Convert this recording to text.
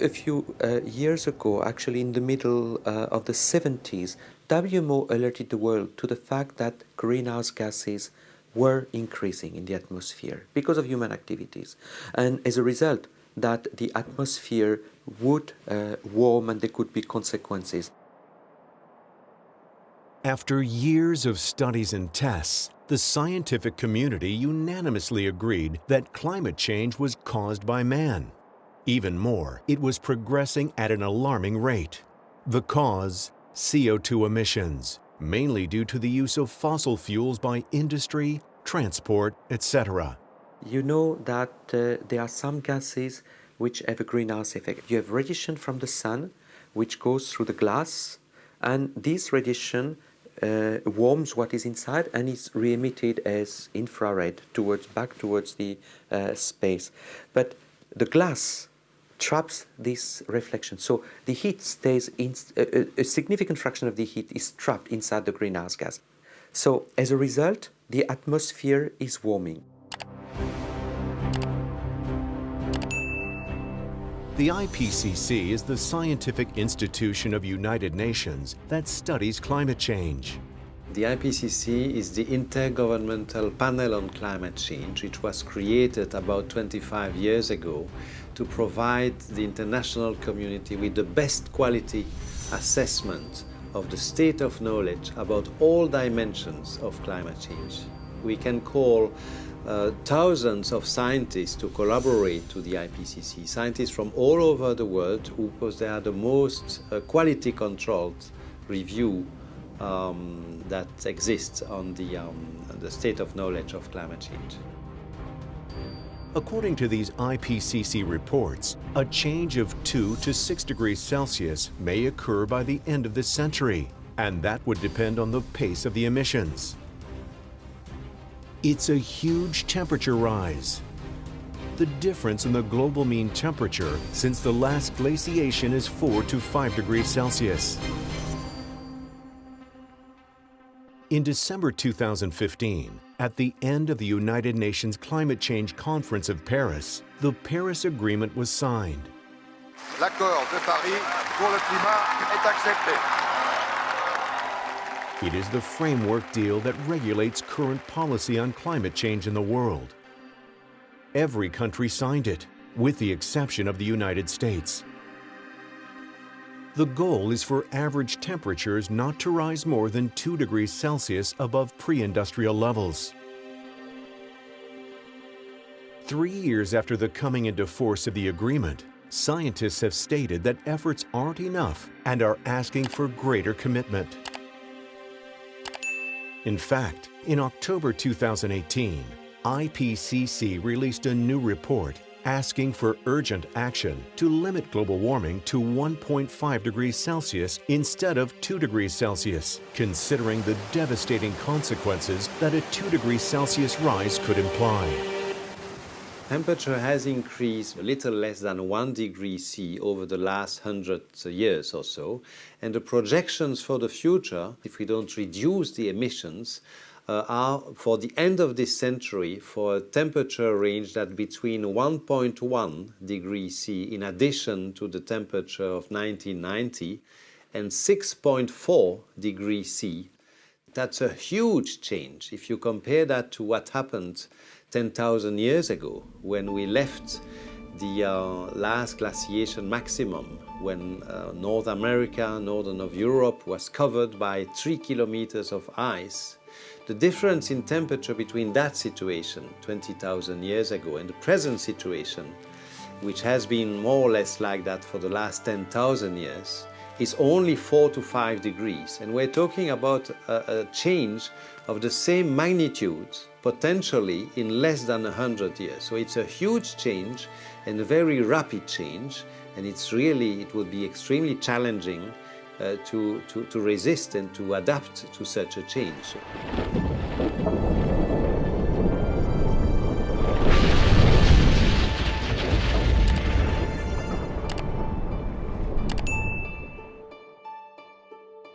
A few years ago, actually in the middle of the 70s, WMO alerted the world to the fact that greenhouse gases were increasing in the atmosphere because of human activities. And as a result, that the atmosphere would warm and there could be consequences. After years of studies and tests, the scientific community unanimously agreed that climate change was caused by man. Even more, it was progressing at an alarming rate. The cause? CO2 emissions, mainly due to the use of fossil fuels by industry, transport, etc. You know that there are some gases which have a greenhouse effect. You have radiation from the sun, which goes through the glass, and this radiation warms what is inside and is re-emitted as infrared back towards the space. But the glass traps this reflection, so the heat stays in, a significant fraction of the heat is trapped inside the greenhouse gas. So as a result, the atmosphere is warming. The IPCC is the scientific institution of United Nations that studies climate change. The IPCC is the Intergovernmental Panel on Climate Change, which was created about 25 years ago to provide the international community with the best quality assessment of the state of knowledge about all dimensions of climate change. We can call thousands of scientists to collaborate to the IPCC, scientists from all over the world, because they are the most quality-controlled review that exists on the state of knowledge of climate change. According to these IPCC reports, a change of 2 to 6 degrees Celsius may occur by the end of this century, and that would depend on the pace of the emissions. It's a huge temperature rise. The difference in the global mean temperature since the last glaciation is 4 to 5 degrees Celsius. In December 2015, at the end of the United Nations Climate Change Conference of Paris, the Paris Agreement was signed. L'accord de Paris pour le climat est accepté. It is the framework deal that regulates current policy on climate change in the world. Every country signed it, with the exception of the United States. The goal is for average temperatures not to rise more than 2 degrees Celsius above pre-industrial levels. 3 years after the coming into force of the agreement, scientists have stated that efforts aren't enough and are asking for greater commitment. In fact, in October 2018, IPCC released a new report asking for urgent action to limit global warming to 1.5 degrees Celsius instead of 2 degrees Celsius, considering the devastating consequences that a 2 degrees Celsius rise could imply. Temperature has increased a little less than 1 degree C over the last 100 years or so, and the projections for the future, if we don't reduce the emissions, are for the end of this century for a temperature range that between 1.1 degrees C in addition to the temperature of 1990 and 6.4 degrees C. That's a huge change if you compare that to what happened 10,000 years ago when we left the last glaciation maximum, when North America, northern of Europe, was covered by 3 kilometers of ice. The difference in temperature between that situation 20,000 years ago and the present situation, which has been more or less like that for the last 10,000 years, is only 4 to 5 degrees. And we're talking about a change of the same magnitude, potentially in less than 100 years. So it's a huge change and a very rapid change, and it would be extremely challenging to resist and to adapt to such a change.